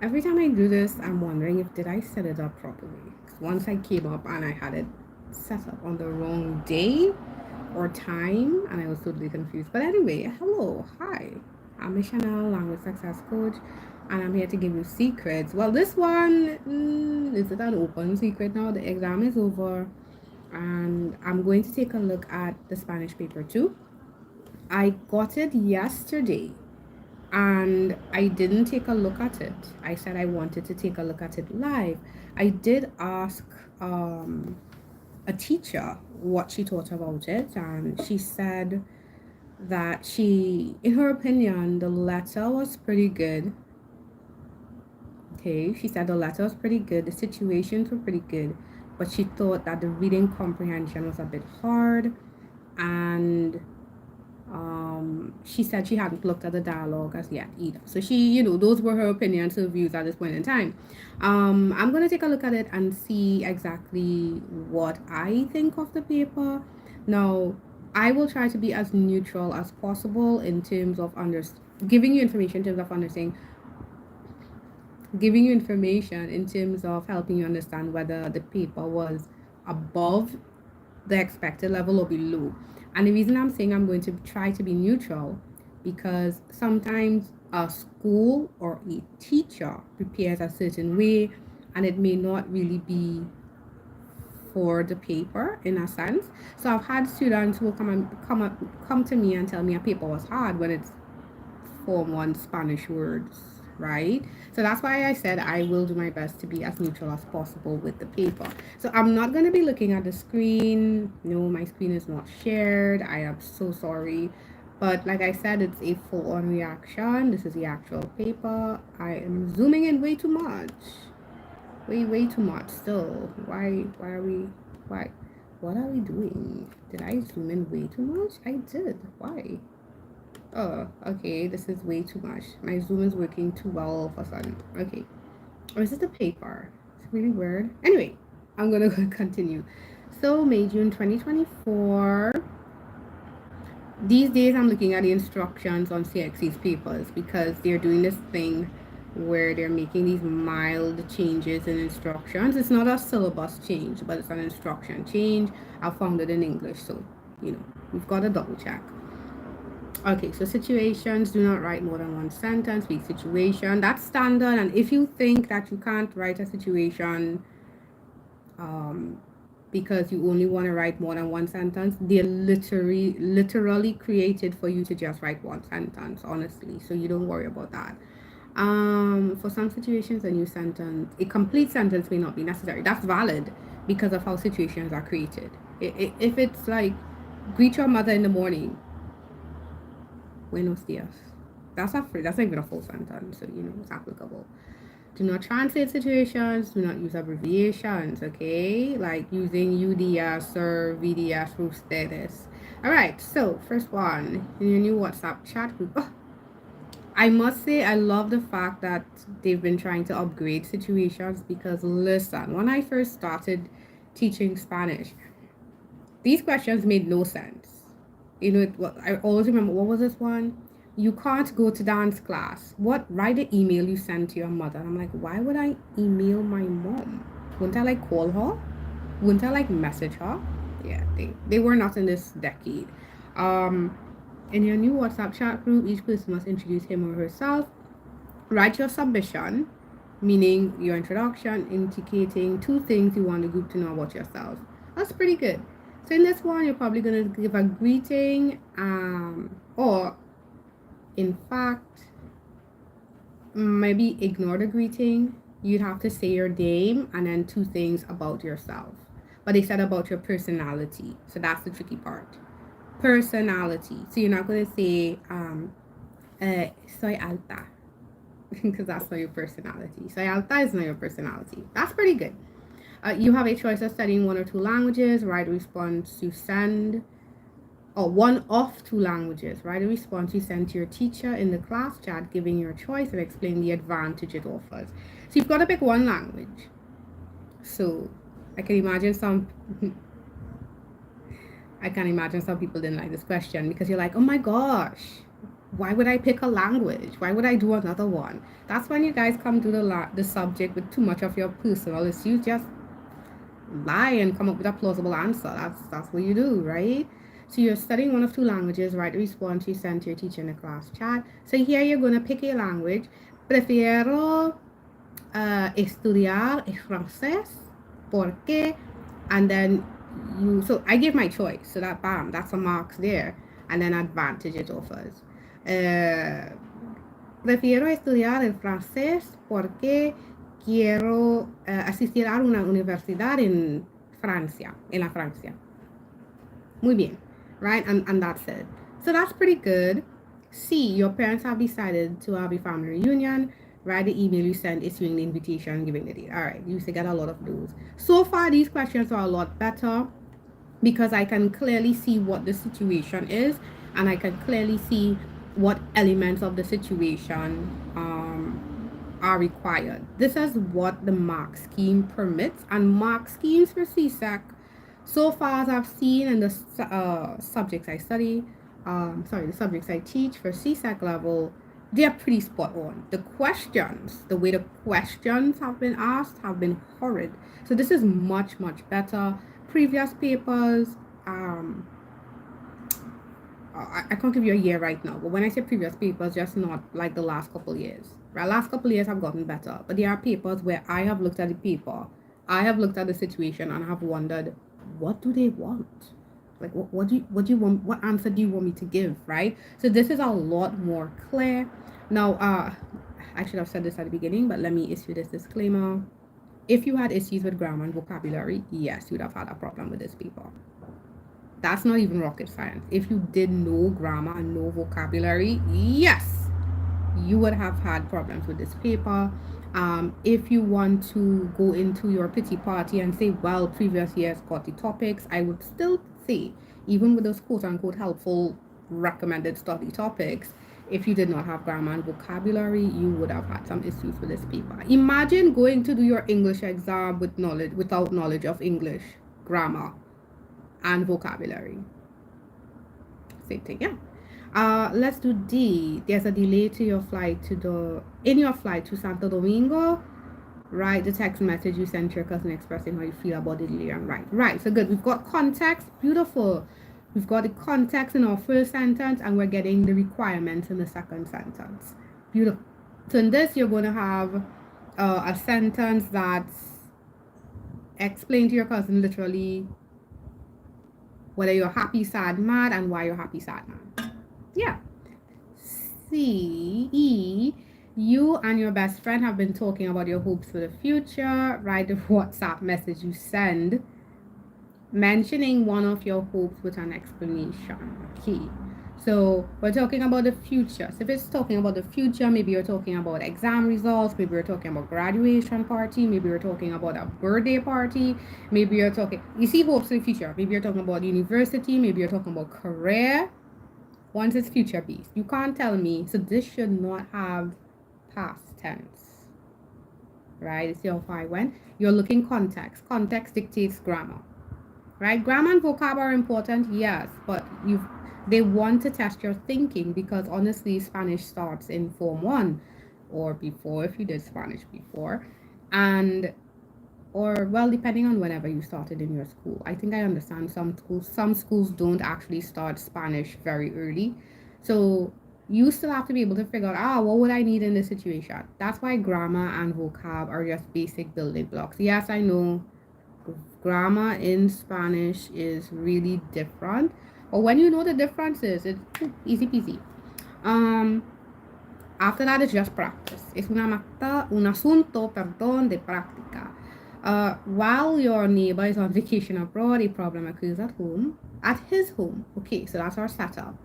Every time I do this, I'm wondering if did I set it up properly. 'Cause once I came up and I had it set up on the wrong day or time, and I was totally confused. But anyway, hello, hi. I'm Chanel, language success coach, and I'm here to give you secrets. Well, this one is it an open secret now? The exam is over, and I'm going to take a look at the Spanish paper too. I got it yesterday and I didn't take a look at it. I said I wanted to take a look at it live. I did ask a teacher what she thought about it, and she said that in her opinion, the letter was pretty good. Okay, she said the letter was pretty good, the situations were pretty good, but she thought that the reading comprehension was a bit hard, and she said she hadn't looked at the dialogue as yet either. So those were her opinions, her views at this point in time. I'm gonna take a look at it and see exactly what I think of the paper. Now, I will try to be as neutral as possible in terms of giving you information in terms of understanding, giving you information in terms of helping you understand whether the paper was above the expected level or below. And the reason I'm saying I'm going to try to be neutral because sometimes a school or a teacher prepares a certain way and it may not really be for the paper in a sense. So I've had students who will come to me and tell me a paper was hard when it's Form 1 Spanish words, right? So that's why I said I will do my best to be as neutral as possible with the paper. So I'm not going to be looking at the screen. No, my screen is not shared. I am so sorry. But like I said, it's a full on reaction. This is the actual paper. I am zooming in way too much. Way too much still. Why are we, why? What are we doing? Did I zoom in way too much? I did. Why? Oh, okay, this is way too much. My Zoom is working too well all of a sudden. Okay. Or is it the paper? It's really weird. Anyway, I'm gonna continue. So, May, June 2024. These days, I'm looking at the instructions on CXC's papers because they're doing this thing where they're making these mild changes in instructions. It's not a syllabus change, but it's an instruction change. I found it in English, so, we've got to double check. Okay, so situations, do not write more than one sentence, weak situation. That's standard. And if you think that you can't write a situation because you only want to write more than one sentence, they're literally created for you to just write one sentence, honestly. So you don't worry about that. For some situations, a complete sentence may not be necessary. That's valid because of how situations are created. If it's like, greet your mother in the morning, Buenos dias. That's not even a full sentence, so it's applicable. Do not translate situations, do not use abbreviations, okay? Like using UDS or VDS for ustedes. Alright, so first one, in your new WhatsApp chat group. Oh, I must say I love the fact that they've been trying to upgrade situations because listen, when I first started teaching Spanish, these questions made no sense. I always remember, what was this one? You can't go to dance class. What? Write the email you sent to your mother. And I'm like, why would I email my mom? Wouldn't I like call her? Wouldn't I like message her? Yeah, they were not in this decade. Um, in your new WhatsApp chat group, each person must introduce him or herself. Write your submission, meaning your introduction, indicating two things you want the group to know about yourself. That's pretty good. So in this one, you're probably gonna give a greeting, or in fact, maybe ignore the greeting. You'd have to say your name and then two things about yourself. But they said about your personality, so that's the tricky part. Personality. So you're not gonna say, soy alta, because that's not your personality. So alta is not your personality. That's pretty good. You have a choice of studying one or two languages. Write a response you send, or one of two languages. Write a response you send to your teacher in the class chat, giving your choice and explain the advantage it offers. So you've got to pick one language. So I can imagine some. I can imagine some people didn't like this question because you're like, oh my gosh, Why would I pick a language? Why would I do another one? That's when you guys come to the subject with too much of your personal issues. Just lie and come up with a plausible answer. That's what you do, right? So you're studying one of two languages, write the response you send to your teacher in the class chat. So here you're going to pick a language. Prefiero estudiar el francés porque, and then so I give my choice. So that, bam, that's a marks there. And then advantage it offers. Prefiero estudiar el francés porque quiero asistir a una universidad en Francia, en la Francia. Muy bien, right? And that's it. So that's pretty good. C, your parents have decided to have a family reunion. Write the email you send issuing the invitation, giving the date. All right, you used to get a lot of those. So far, these questions are a lot better because I can clearly see what the situation is, and I can clearly see what elements of the situation are required. This is what the mark scheme permits, and mark schemes for CSEC, so far as I've seen in the subjects I study, the subjects I teach for CSEC level, they're pretty spot on. The questions, the way the questions have been asked have been horrid. So this is much, much better. Previous papers, I can't give you a year right now, but when I say previous papers, just not like the last couple years. Right, last couple years have gotten better, but there are papers where I have looked at the paper, I have looked at the situation, and have wondered, what do they want? Like, what do you want? What answer do you want me to give? Right. So this is a lot more clear. Now, I should have said this at the beginning, but let me issue this disclaimer. If you had issues with grammar and vocabulary, yes, you would have had a problem with this paper. That's not even rocket science. If you did no grammar and no vocabulary, yes, you would have had problems with this paper. If you want to go into your pity party and say, well, previous years got the topics, I would still say, even with those quote unquote helpful recommended study topics, if you did not have grammar and vocabulary, you would have had some issues with this paper. Imagine going to do your English exam without knowledge of English, grammar, and vocabulary. Same thing, yeah. Let's do D. There's a delay to your flight in your flight to Santo Domingo. Write the text message you sent your cousin expressing how you feel about the delay and right. So good. We've got context. Beautiful. We've got the context in our first sentence, and we're getting the requirements in the second sentence. Beautiful. So in this, you're going to have a sentence that's explain to your cousin literally whether you're happy, sad, mad, and why you're happy, sad, mad. Yeah. C, you and your best friend have been talking about your hopes for the future. Write the WhatsApp message you send mentioning one of your hopes with an explanation. Key. So we're talking about the future. So if it's talking about the future, maybe you're talking about exam results, maybe you're talking about graduation party, maybe you're talking about a birthday party, maybe you're talking, you see hopes in the future, maybe you're talking about university, maybe you're talking about career. Once it's future based, you can't tell me, so this should not have past tense, right? See how far I went? You're looking context. Context dictates grammar, right? Grammar and vocab are important, yes, but they want to test your thinking, because honestly, Spanish starts in Form 1 or before, if you did Spanish before, or well, depending on whenever you started in your school. I think I understand some schools don't actually start Spanish very early. So you still have to be able to figure out, what would I need in this situation? That's why grammar and vocab are just basic building blocks. Yes, I know grammar in Spanish is really different, but when you know the differences, it's easy peasy. After that, it's just practice. Es un asunto, de práctica. While your neighbor is on vacation abroad, a problem occurs at his home. Okay, so that's our setup.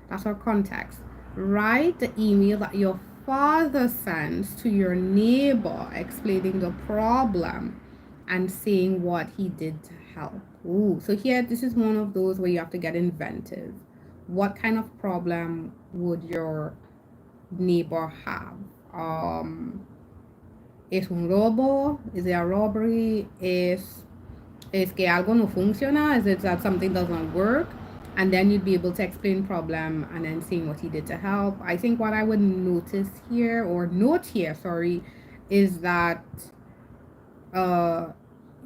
That's our context. Write the email that your father sends to your neighbor explaining the problem and saying what he did to help. Ooh, so here, this is one of those where you have to get inventive. What kind of problem would your neighbor have? ¿Es un robo? Is it a robbery? ¿Es que algo no funciona? Is it that something doesn't work? and then you'd be able to explain problem and then seeing what he did to help. I think what I would notice here, or note here, sorry, is that uh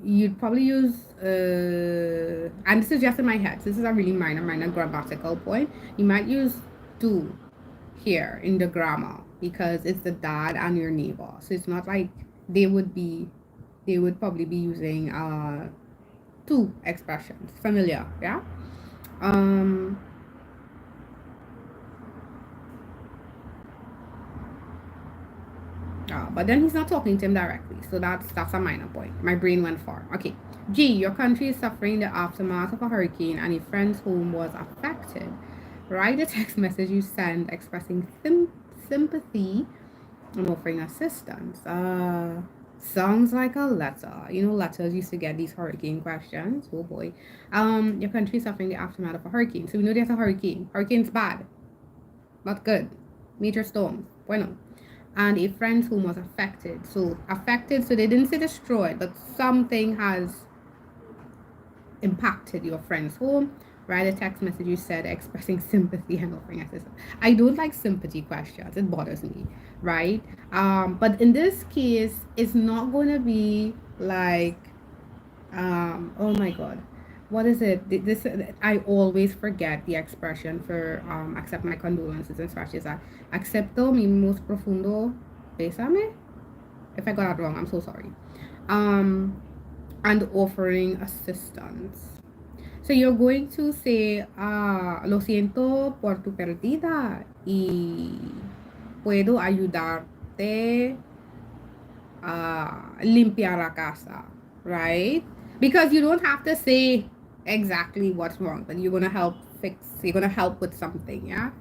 you'd probably use and this is just in my head, so this is a really minor grammatical point. You might use do here in the grammar because it's the dad and your neighbor, so it's not like they would be they would probably be using two expressions familiar, yeah. um but then he's not talking to him directly, so that's a minor point. My brain went far. Okay. G, your country is suffering the aftermath of a hurricane and a friend's home was affected. Write a text message you send expressing sympathy and offering assistance. Sounds like a letter. You know, letters used to get these hurricane questions. Oh boy. Your country is suffering the aftermath of a hurricane. So we know there's a hurricane. Hurricane's bad. Not good. Major storms. Bueno. And a friend's home was affected. So affected, so they didn't say destroyed, but something has impacted your friend's home. Write a text message you said expressing sympathy and offering assistance. I don't like sympathy questions. It bothers me, right? But in this case, it's not going to be like, oh my God, what is it? This I always forget the expression for accept my condolences in Spanish. Is that acepto mi most profundo pésame? If I got that wrong, I'm so sorry. And offering assistance. So you're going to say, lo siento por tu pérdida y puedo ayudarte a limpiar la casa, right? Because you don't have to say exactly what's wrong, but you're gonna help fix. You're gonna help with something, yeah.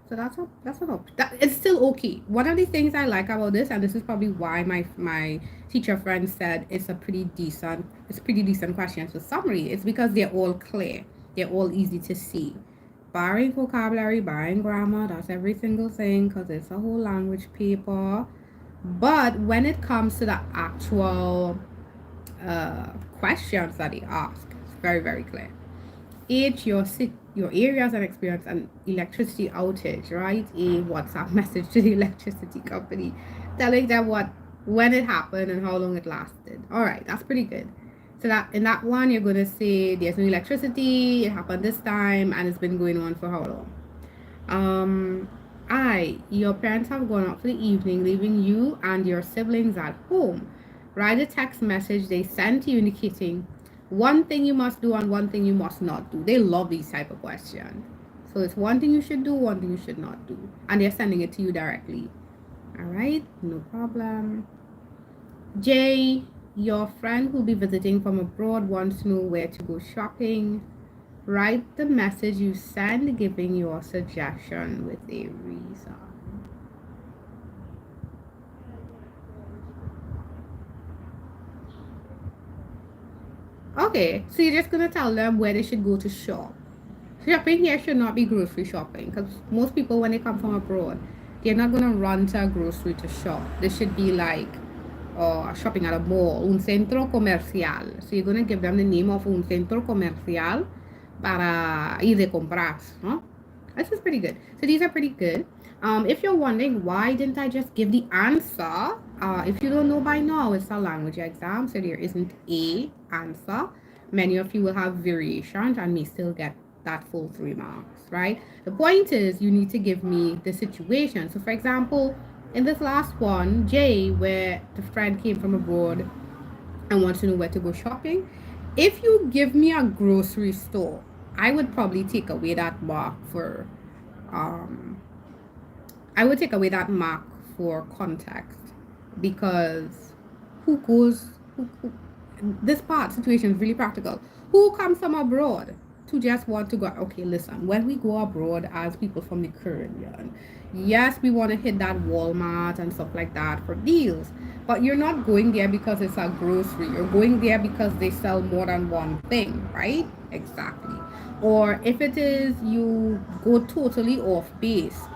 So that's an option. It's still okay. One of the things I like about this, and this is probably why my teacher friend said it's pretty decent questions for summary. It's because they're all clear. They're all easy to see. Barring vocabulary, barring grammar, that's every single thing because it's a whole language paper. But when it comes to the actual questions that they ask, it's very, very clear. H, your areas and experience an electricity outage, right? A WhatsApp message to the electricity company telling them when it happened and how long it lasted. All right, that's pretty good. So that in that one, you're gonna say there's no electricity. It happened this time, and it's been going on for how long? Your parents have gone out for the evening, leaving you and your siblings at home. Write a text message they sent to you indicating one thing you must do and one thing you must not do. They love these type of questions. So it's one thing you should do, one thing you should not do. And they're sending it to you directly. All right, no problem. J, your friend who'll be visiting from abroad wants to know where to go shopping. Write the message you send giving your suggestion with a reason. Okay, so you're just gonna tell them where they should go to shop. Shopping here should not be grocery shopping because most people, when they come from abroad, they're not gonna run to a grocery to shop. This should be like shopping at a mall, un centro comercial. So you're gonna give them the name of un centro comercial para ir de compras, huh? This is pretty good. So these are pretty good. If you're wondering why didn't I just give the answer, if you don't know by now, it's a language exam, so there isn't a answer. Many of you will have variations and may still get that full 3 marks, right? The point is you need to give me the situation. So for example, in this last one, J, where the friend came from abroad and wants to know where to go shopping, if you give me a grocery store, I would probably take away that mark for I would take away that mark for context because who goes who this part situation is really practical. Who comes from abroad to just want to go? Okay, listen, when we go abroad as people from the Caribbean, yes, we want to hit that Walmart and stuff like that for deals, but you're not going there because it's a grocery. You're going there because they sell more than one thing, right? Exactly. Or if it is you go totally off base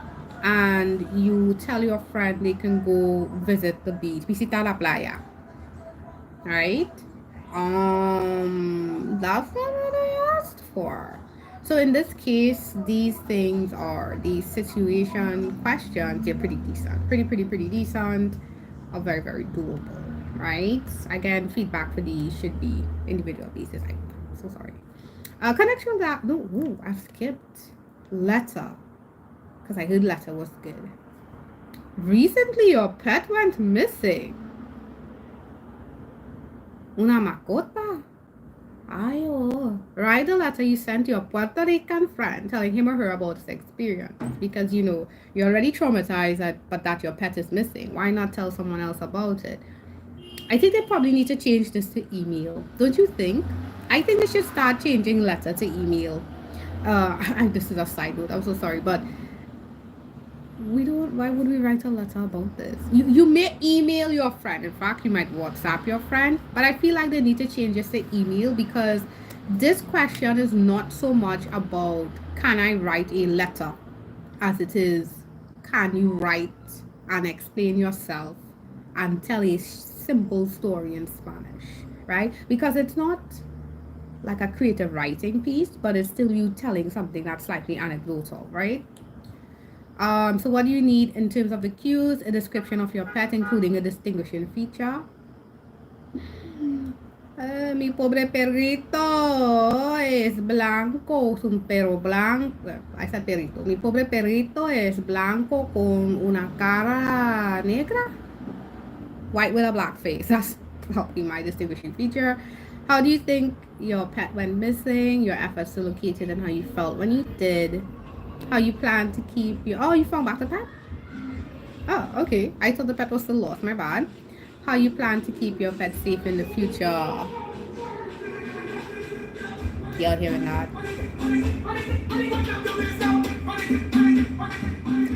and you tell your friend they can go visit the beach, visitar la playa, right? That's not what I asked for. So in this case, these things are the situation questions. They're pretty decent, pretty decent, are very very doable, right? Again, feedback for these should be individual basis. I'm so sorry. Connection that no, ooh, I've skipped letter because I heard letter was good. Recently, your pet went missing. Una mascota. Ayo. Write the letter you sent to your Puerto Rican friend telling him or her about this experience. Because you know, you're already traumatized but that your pet is missing. Why not tell someone else about it? I think they probably need to change this to email. Don't you think? I think they should start changing letter to email. And this is a side note, I'm so sorry, but we don't, why would we write a letter about this? You may email your friend. In fact, you might WhatsApp your friend, but I feel like they need to change this to email because this question is not so much about can I write a letter as it is can you write and explain yourself and tell a simple story in Spanish, right? Because it's not like a creative writing piece, but it's still you telling something that's slightly anecdotal, right? So what do you need in terms of the cues? A description of your pet, including a distinguishing feature. Mi pobre perrito es blanco, es un perro blanco. Ahí está el perrito. Mi pobre perrito es blanco con una cara negra. White with a black face. That's probably my distinguishing feature. How do you think your pet went missing? Your efforts to locate it and how you felt when you did. How you plan to keep your... Oh, you found back the pet? Oh, okay. I thought the pet was still lost. My bad. How you plan to keep your pet safe in the future? Y'all hearing that?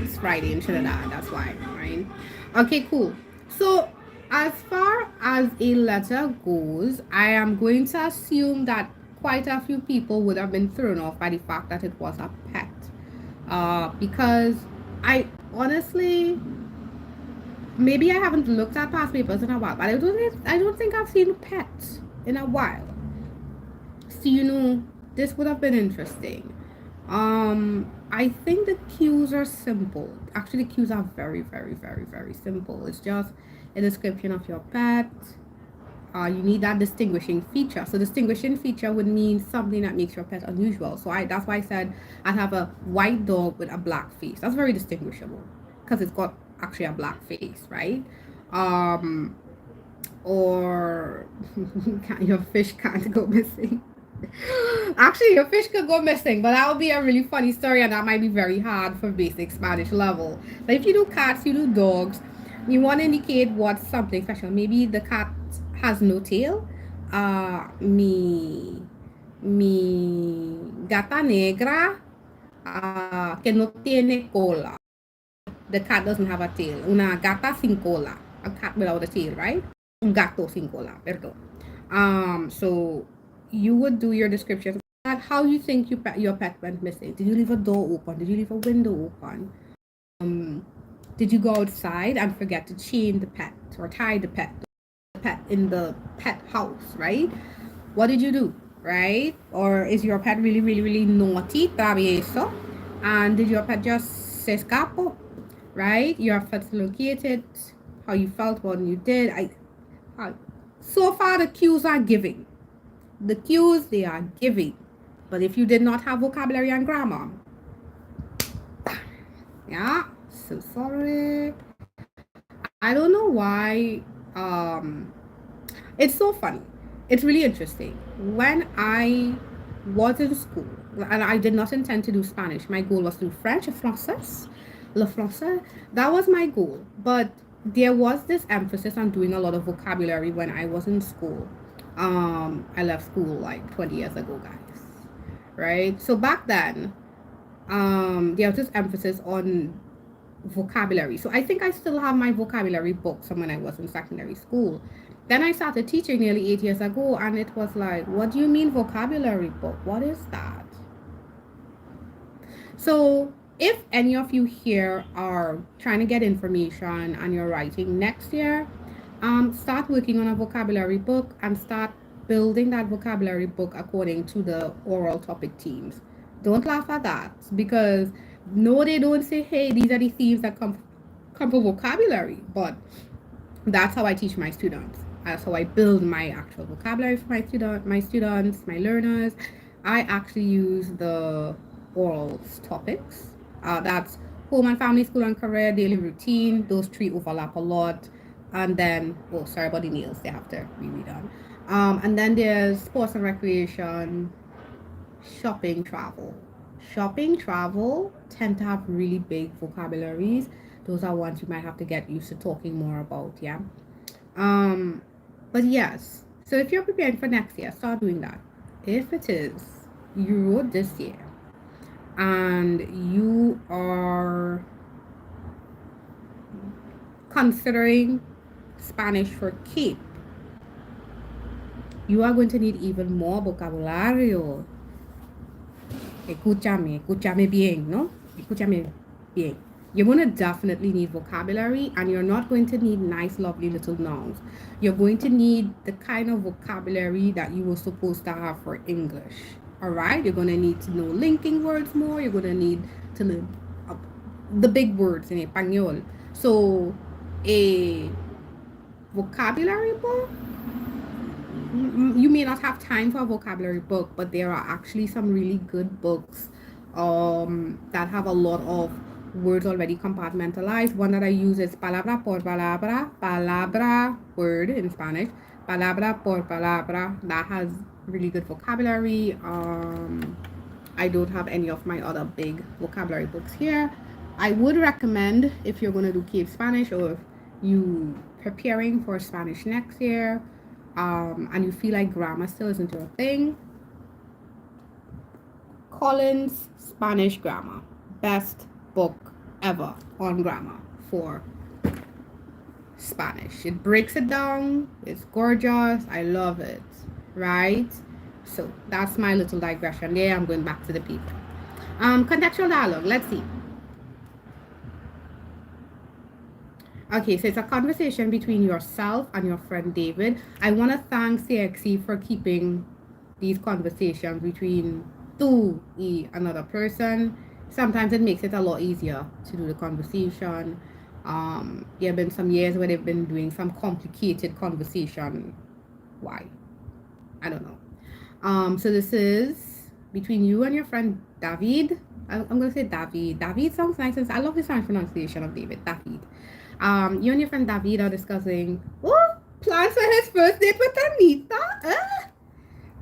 It's Friday and Trinidad. That's why, right? Okay, cool. So, as far as a letter goes, I am going to assume that quite a few people would have been thrown off by the fact that it was a pet. Because I honestly, maybe I haven't looked at past papers in a while, but I don't think I've seen pets in a while. So you know, this would have been interesting. I think the cues are simple. Actually, cues are very simple. It's just a description of your pet. You need that distinguishing feature. So distinguishing feature would mean something that makes your pet unusual. So that's why I said I'd have a white dog with a black face. That's very distinguishable because it's got actually a black face, right? Or your fish can't go missing. Actually, your fish could go missing, but that would be a really funny story, and that might be very hard for basic Spanish level. But if you do cats, you do dogs, you want to indicate what's something special. Maybe the cat has no tail. Mi gata negra que no tiene cola. The cat doesn't have a tail. Una gata sin cola. A cat without a tail, right? Un gato sin cola, perdón. So you would do your description. How you think your pet went missing? Did you leave a door open? Did you leave a window open? Did you go outside and forget to chain the pet or tie the pet in the pet house, right? What did you do, right? Or is your pet really naughty, travieso? And did your pet just se escapó, right? Your pet's located, how you felt when you did. So far the cues are giving. The cues they are giving. But if you did not have vocabulary and grammar, yeah, so sorry. I don't know why. It's so funny. It's really interesting. When I was in school, and I did not intend to do Spanish, my goal was to do French, français, le français. That was my goal. But there was this emphasis on doing a lot of vocabulary when I was in school. I left school like 20 years ago, guys. Right? So back then, there was this emphasis on vocabulary. So I think I still have my vocabulary books from when I was in secondary school. Then I started teaching nearly 8 years ago, and it was like, what do you mean vocabulary book? What is that? So if any of you here are trying to get information and you're writing next year, start working on a vocabulary book and start building that vocabulary book according to the oral topic themes. Don't laugh at that, because no, they don't say, hey, these are the themes that come from vocabulary, but that's how I teach my students. That's how I build my actual vocabulary for my students, my learners. I actually use the oral topics. That's home and family, school and career, daily routine. Those three overlap a lot. And then, oh, sorry about the nails. They have to be redone. And then there's sports and recreation, shopping, travel. Shopping, travel tend to have really big vocabularies. Those are ones you might have to get used to talking more about, yeah. Um, but yes, so if you're preparing for next year, start doing that. If it is you wrote this year and you are considering Spanish for keep, you are going to need even more vocabulario. Escúchame bien, ¿no? Escúchame bien. You're going to definitely need vocabulary, and you're not going to need nice, lovely little nouns. You're going to need the kind of vocabulary that you were supposed to have for English. All right? You're going to need to know linking words more. You're going to need to learn the big words in Espanol. So, a vocabulary book, you may not have time for a vocabulary book, but there are actually some really good books that have a lot of words already compartmentalized. One that I use is palabra por palabra, palabra word in Spanish, palabra por palabra. That has really good vocabulary. I don't have any of my other big vocabulary books here. I would recommend, if you're going to do Cape Spanish, or if you preparing for Spanish next year, and you feel like grammar still isn't your thing, Collins Spanish Grammar, best book ever on grammar for Spanish. It breaks it down. It's gorgeous. I love it. Right? So that's my little digression there. I'm going back to the people. Contextual dialogue. Let's see. Okay, so it's a conversation between yourself and your friend David. I want to thank CXC for keeping these conversations between two another person. Sometimes it makes it a lot easier to do the conversation. There have been some years where they've been doing some complicated conversation. Why? I don't know. So this is between you and your friend David. I'm going to say David. David sounds nice. I love the Spanish pronunciation of David. David. You and your friend David are discussing, oh, plans for his first date with Anita.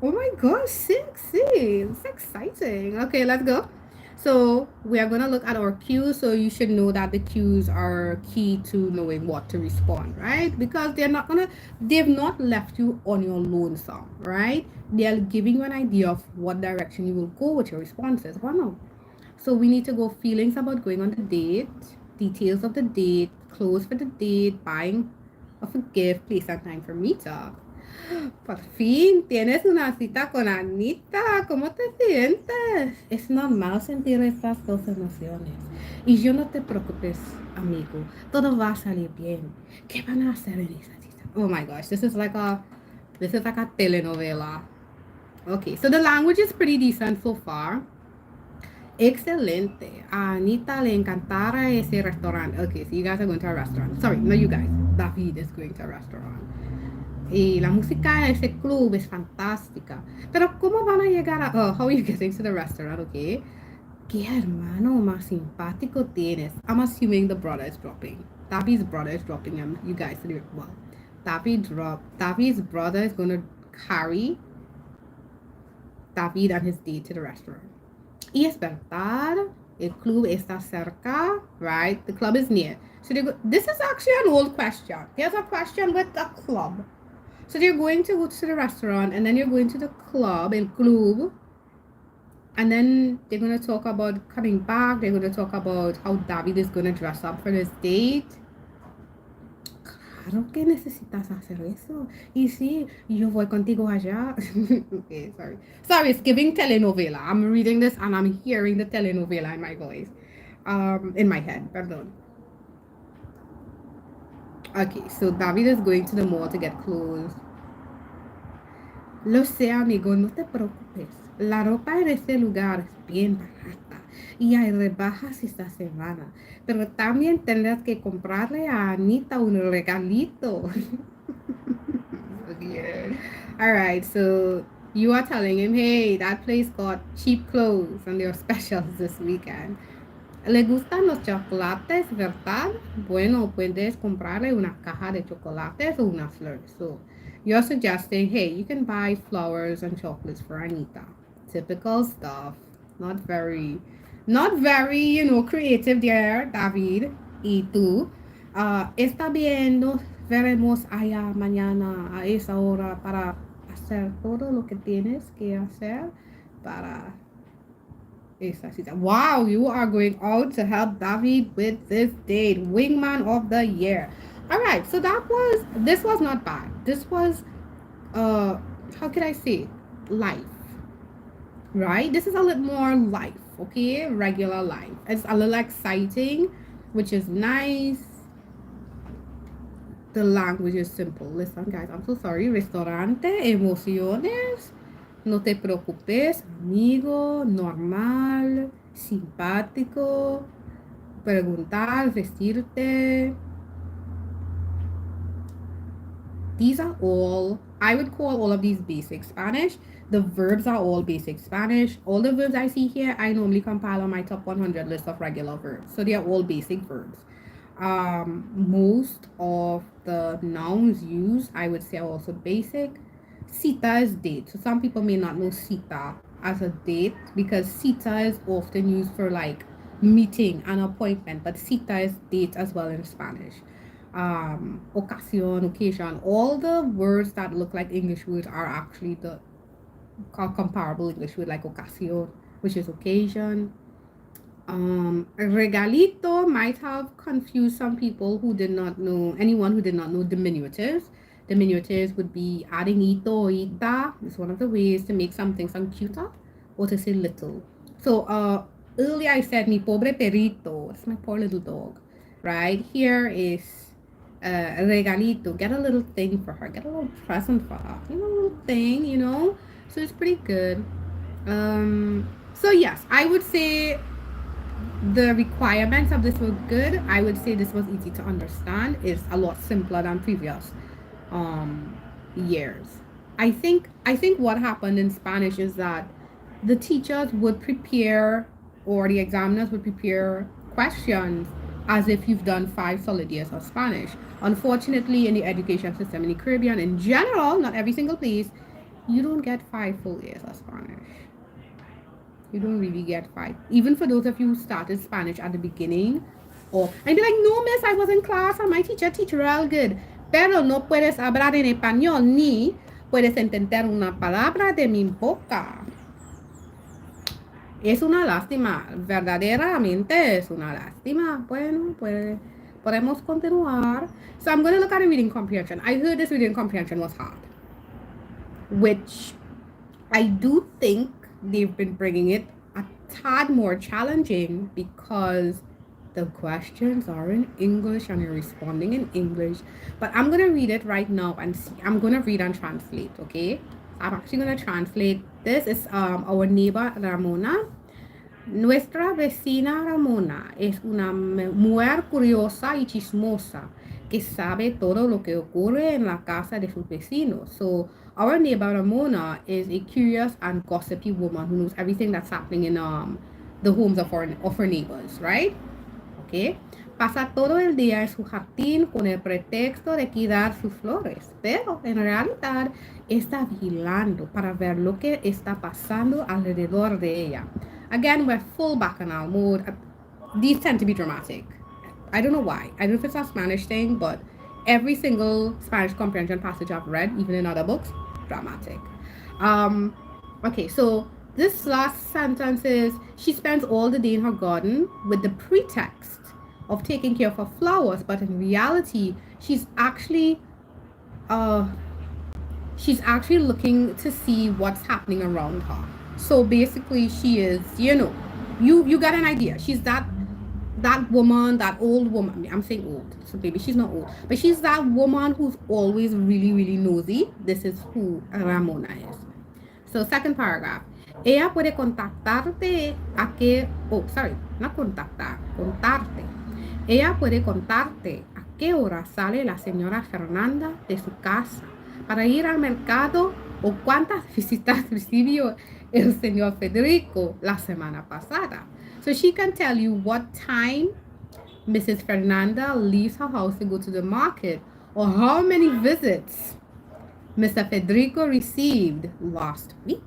Oh my gosh, sexy. It's exciting. Okay, let's go. So we are going to look at our cues. So you should know that the cues are key to knowing what to respond, right? Because they've not left you on your lonesome, right? They're giving you an idea of what direction you will go with your responses. Wow. So we need to go feelings about going on the date, details of the date, clothes for the date, buying of a gift, place and time for meetup. Por fin, tienes una cita con Anita. ¿Cómo te sientes? Es normal sentir estas dos emociones. Y yo no te preocupes, amigo. Todo va a salir bien. ¿Qué van a hacer en esa cita? Oh my gosh, this is like a telenovela. Okay, so the language is pretty decent so far. Excelente. A Anita le encantará ese restaurante. Okay, so you guys are going to a restaurant. Sorry, not you guys. David is going to a restaurant. Y la música en ese club es fantástica. Pero ¿cómo van a llegar a... Oh, how are you getting to the restaurant, okay? ¿Qué hermano más simpático tienes? I'm assuming the brother is dropping. David's brother is dropping him. You guys do it well. David's brother is going to carry David and his date to the restaurant. Y es verdad, el club está cerca, right? The club is near. So this is actually an old question. Here's a question with a club. So you're going to go to the restaurant, and then you're going to the club, el club, and then they're going to talk about coming back. They're going to talk about how David is going to dress up for this date. Claro que necesitas hacer eso. Y sí, yo voy contigo allá. Okay, sorry, it's giving telenovela. I'm reading this and I'm hearing the telenovela in my voice. In my head, pardon. Okay, so David is going to the mall to get clothes. Lo sé, amigo, no te preocupes. La ropa en este lugar es bien barata y hay rebajas esta semana. Pero también tendrás que comprarle a Anita un regalito. Yeah. All right, so you are telling him, hey, that place got cheap clothes and they're specials this weekend. ¿Le gustan los chocolates, verdad? Bueno, puedes comprarle una caja de chocolates o una flor. So you're suggesting, hey, you can buy flowers and chocolates for Anita. Typical stuff. Not very, creative there, David. Y tú, está bien, nos veremos allá mañana a esa hora para hacer todo lo que tienes que hacer para wow, you are going out to help David with this date. Wingman of the year. Alright, so this was not bad. This was how could I say life. Right? This is a little more life, okay? Regular life. It's a little exciting, which is nice. The language is simple. Listen, guys, I'm so sorry. Restaurante, emociones. No te preocupes, amigo, normal, simpático, preguntar, vestirte. These are all, I would call all of these basic Spanish. The verbs are all basic Spanish. All the verbs I see here, I normally compile on my top 100 list of regular verbs. So they are all basic verbs. Most of the nouns used, I would say, are also basic. Cita is date. So some people may not know cita as a date because cita is often used for like meeting, an appointment, but cita is date as well in Spanish. Ocasión, occasion, all the words that look like English words are actually the comparable English word like ocasión, which is occasion. Regalito might have confused some people who did not know, anyone who did not know diminutives. Diminutives would be adding ito or ita. It's one of the ways to make something sound cuter or to say little. So earlier I said mi pobre perrito. It's my poor little dog. Right? Here is regalito. Get a little thing for her. Get a little present for her. A little thing, So it's pretty good. So yes, I would say the requirements of this were good. I would say this was easy to understand. It's a lot simpler than previous years. I think what happened in Spanish is that the teachers would prepare or the examiners would prepare questions as if you've done 5 solid years of Spanish. Unfortunately, in the education system in the Caribbean in general, not every single place, you don't get 5 full years of Spanish. You don't really get 5. Even for those of you who started Spanish at the beginning, or I'd be like, no, miss, I was in class and my teacher real good. Pero no puedes hablar en español ni puedes entender una palabra de mi boca. Es una lástima, verdaderamente es una lástima. Bueno, podemos continuar. So I'm going to look at a reading comprehension. I heard this reading comprehension was hard, which I do think they've been bringing it a tad more challenging because the questions are in English and you're responding in English. But I'm going to read it right now and see. I'm going to read and translate, okay? I'm actually going to translate. This is our neighbor Ramona. Nuestra vecina Ramona es una mujer curiosa y chismosa que sabe todo lo que ocurre en la casa de sus vecinos. So our neighbor Ramona is a curious and gossipy woman who knows everything that's happening in the homes of her neighbors, right? Okay. Pasa todo el día en su jardín con el pretexto de cuidar sus flores, pero en realidad está vigilando para ver lo que está pasando alrededor de ella. Again, we're full bacchanal mode. These tend to be dramatic. I don't know why. I don't know if it's a Spanish thing, but every single Spanish comprehension passage I've read, even in other books, dramatic. Okay, so this last sentence is, she spends all the day in her garden with the pretext of taking care of her flowers, but in reality, she's actually looking to see what's happening around her. So basically, she is, you get an idea. She's that that woman, that old woman. I'm saying old, so maybe she's not old, but she's that woman who's always really, really nosy. This is who Ramona is. So, second paragraph. Ella puede contactarte a que, oh, sorry, not contactar, contarte. Ella puede contarte a qué hora sale la señora Fernanda de su casa para ir al mercado o cuántas visitas recibió el señor Federico la semana pasada. So she can tell you what time Mrs. Fernanda leaves her house to go to the market or how many visits Mr. Federico received last week.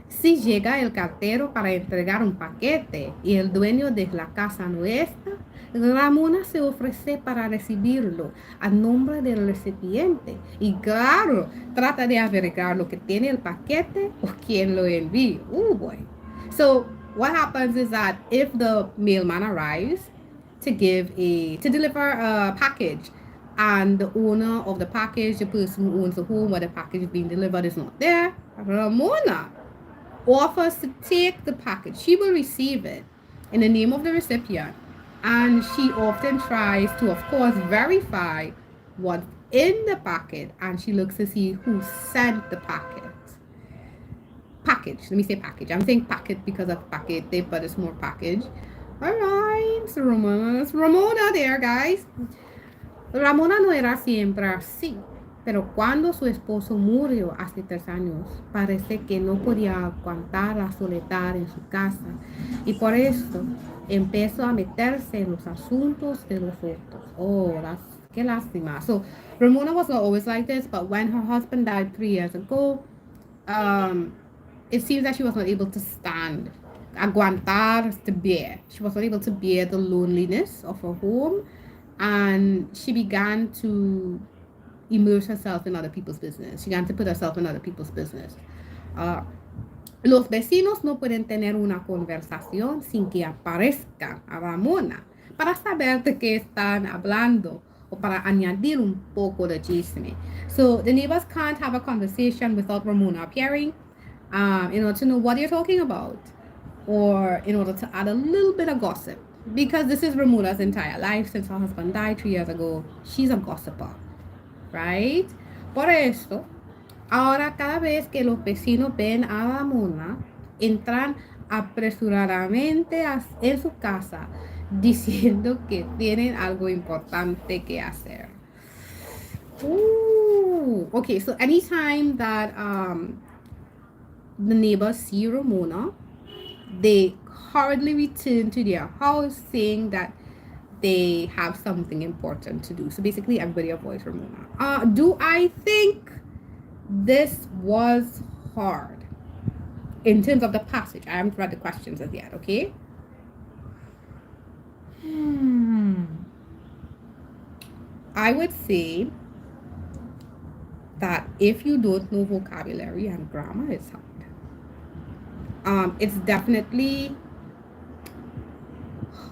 Si llega el cartero para entregar un paquete y el dueño de la casa no está, Ramona se ofrece para recibirlo a nombre del recipiente y claro, trata de averiguar lo que tiene el paquete o quién lo envió. Oh boy. So what happens is that if the mailman arrives to deliver a package and the owner of the package, the person who owns the home where the package is being delivered is not there, Ramona offers to take the package. She will receive it in the name of the recipient, and she often tries to, of course, verify what's in the packet, and she looks to see who sent the packet. Package. Let me say package. I'm saying packet because of paquete, but it's more package. All right, so Ramona there, guys. Ramona no era siempre así. Pero cuando su esposo murió hace 3 años, parece que no podía aguantar la soledad en su casa y por eso empezó a meterse en los asuntos de los otros. Oh, qué lástima. So, Ramona was not always like this, but when her husband died 3 years ago, it seems that she was not able to stand, aguantar, to bear. She was not able to bear the loneliness of her home, and she began to immerse herself in other people's business. She began to put herself in other people's business. Los vecinos no pueden tener una conversación sin que aparezca a Ramona para saber de qué están hablando o para añadir un poco de chisme. So the neighbors can't have a conversation without Ramona appearing in order to know what you're talking about or in order to add a little bit of gossip. Because this is Ramona's entire life since her husband died 3 years ago. She's a gossiper. Right? Por esto, ahora cada vez que los vecinos ven a Ramona, entran apresuradamente en su casa diciendo que tienen algo importante que hacer. Ooh. Okay, so anytime that the neighbors see Ramona, they hurriedly return to their house saying that they have something important to do. So basically, everybody avoids Ramona. Do I think this was hard in terms of the passage? I haven't read the questions as yet, okay? I would say that if you don't know vocabulary and grammar, it's hard. It's definitely...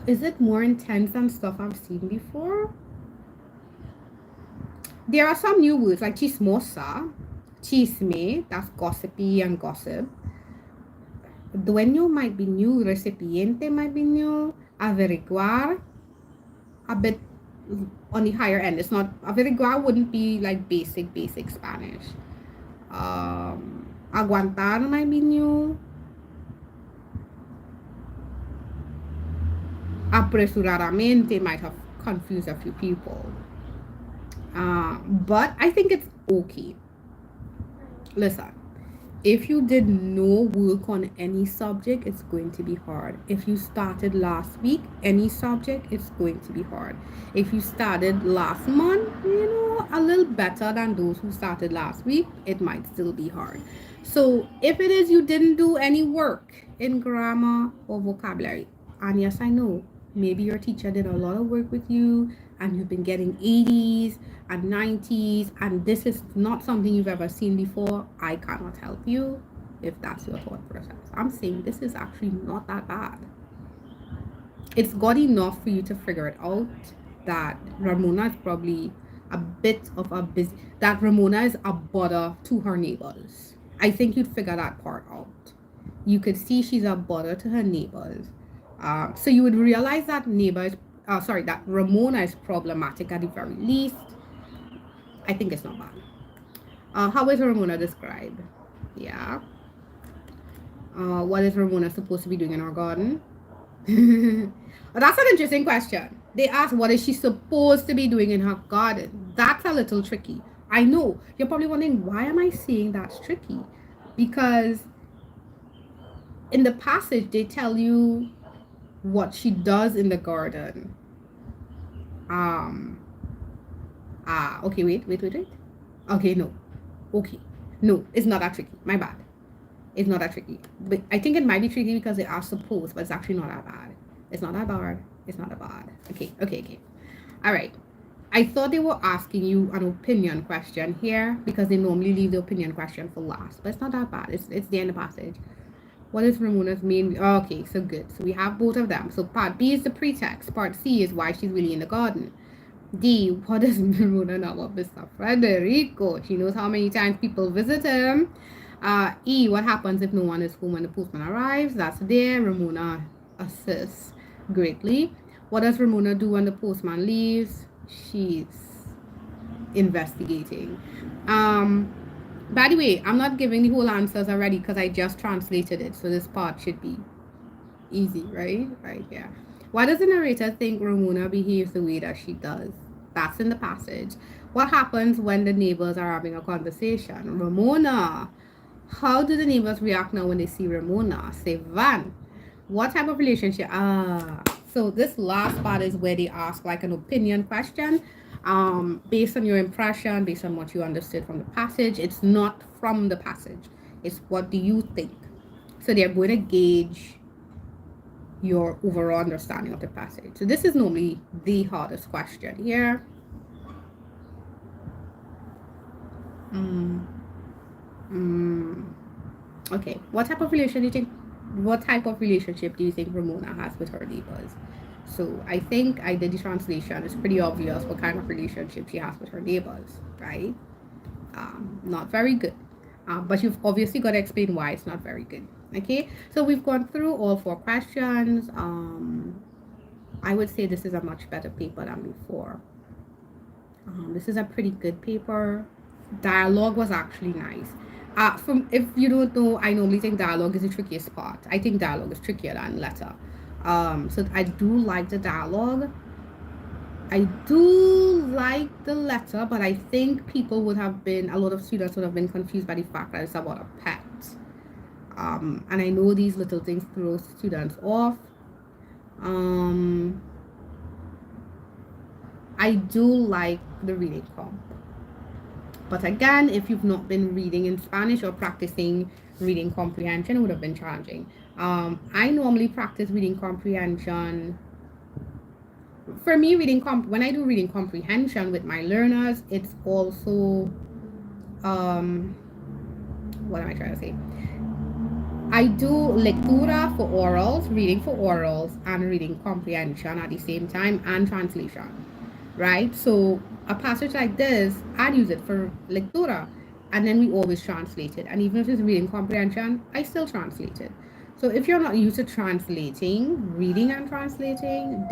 Is it more intense than stuff I've seen before? There are some new words like chismosa, chisme, that's gossipy and gossip. Dueño might be new, recipiente might be new, averiguar, a bit on the higher end. It's not, averiguar wouldn't be like basic Spanish. Aguantar might be new. Apresuradamente might have confused a few people. But I think it's okay. Listen, if you did no work on any subject, it's going to be hard. If you started last week, any subject, it's going to be hard. If you started last month, a little better than those who started last week, it might still be hard. So if it is you didn't do any work in grammar or vocabulary, and yes, I know, maybe your teacher did a lot of work with you and you've been getting 80s and 90s and this is not something you've ever seen before, I cannot help you if that's your thought process. I'm saying this is actually not that bad. It's good enough for you to figure it out that Ramona is probably a bit of a busy, that Ramona is a bother to her neighbors. I think you'd figure that part out. You could see she's a bother to her neighbors. So you would realize that that Ramona is problematic at the very least. I think it's not bad. How is Ramona described? Yeah. What is Ramona supposed to be doing in our garden? That's an interesting question. They ask, what is she supposed to be doing in her garden? That's a little tricky. I know. You're probably wondering, why am I saying that's tricky? Because in the passage, they tell you what she does in the garden. Okay, wait. Okay, no. Okay. No, it's not that tricky. My bad. It's not that tricky. But I think it might be tricky because they are supposed, but it's actually not that bad. It's not that bad. It's not that bad. Okay. All right. I thought they were asking you an opinion question here because they normally leave the opinion question for last, but it's not that bad. It's there in the passage. What is Ramona's main? Okay, so good. So we have both of them. So part B is the pretext. Part C is why she's really in the garden. D, what does Ramona know about Mr. Federico? She knows how many times people visit him. E, what happens if no one is home when the postman arrives? That's there. Ramona assists greatly. What does Ramona do when the postman leaves? She's investigating. By the way, I'm not giving the whole answers already because I just translated it, so this part should be easy, right? Right, yeah. Why does the narrator think Ramona behaves the way that she does? That's in the passage. What happens when the neighbors are having a conversation? Ramona. How do the neighbors react now when they see Ramona? Say Van. What type of relationship? So this last part is where they ask like an opinion question. Based on your impression, based on what you understood from the passage. It's not from the passage. It's what do you think? So they're going to gauge your overall understanding of the passage. So this is normally the hardest question here. Okay, what type of relationship do you think Ramona has with her neighbors? So I think I did the translation. It's pretty obvious what kind of relationship she has with her neighbors, right? Not very good. But you've obviously got to explain why it's not very good. Okay, so we've gone through all 4 questions. I would say this is a much better paper than before. This is a pretty good paper. Dialogue was actually nice. If you don't know, I normally think dialogue is the trickiest part. I think dialogue is trickier than letter. So I do like the dialogue. I do like the letter, but I think a lot of students would have been confused by the fact that it's about a pet. And I know these little things throw students off. I do like the reading comp. But again, if you've not been reading in Spanish or practicing reading comprehension, it would have been challenging. I normally practice reading comprehension. For me, when I do reading comprehension with my learners, it's also, what am I trying to say? I do lectura for orals, reading for orals, and reading comprehension at the same time, and translation, right? So a passage like this, I'd use it for lectura, and then we always translate it. And even if it's reading comprehension, I still translate it. So if you're not used to translating, reading and translating,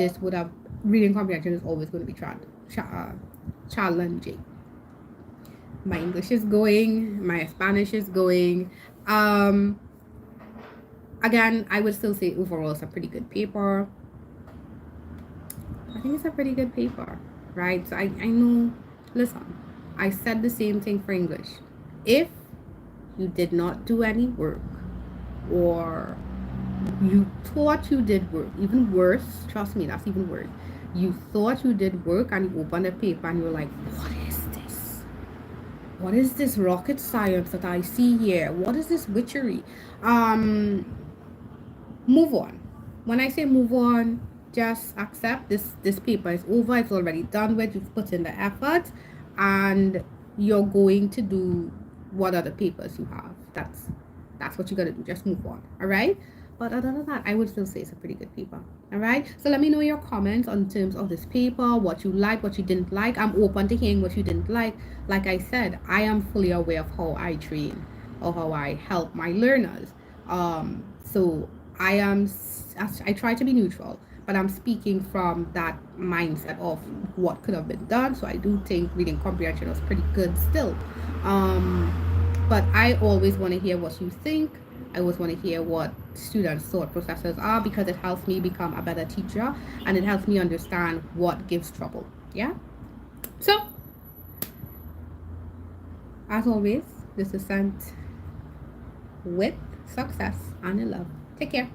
reading comprehension is always going to be challenging. My English is going, my Spanish is going. Again, I would still say overall it's a pretty good paper. I think it's a pretty good paper, right? So I know, listen, I said the same thing for English. If you did not do any work, or you thought you did work, even worse, trust me, that's even worse. You thought you did work and you opened a paper and you're like, what is this? What is this rocket science that I see here? What is this witchery? Move on. When I say move on, just accept this paper is over. It's already done with. You've put in the effort, and you're going to do what other papers you have. That's what you got to do. Just move on. All right. But other than that, I would still say it's a pretty good paper. All right. So let me know your comments on terms of this paper, what you like, what you didn't like. I'm open to hearing what you didn't like. Like I said, I am fully aware of how I train or how I help my learners. So I try to be neutral, but I'm speaking from that mindset of what could have been done. So I do think reading comprehension was pretty good still. Um, but I always want to hear what you think. I always want to hear what students' thought processes are, because it helps me become a better teacher and it helps me understand what gives trouble. Yeah. So, as always, this is sent with success and in love. Take care.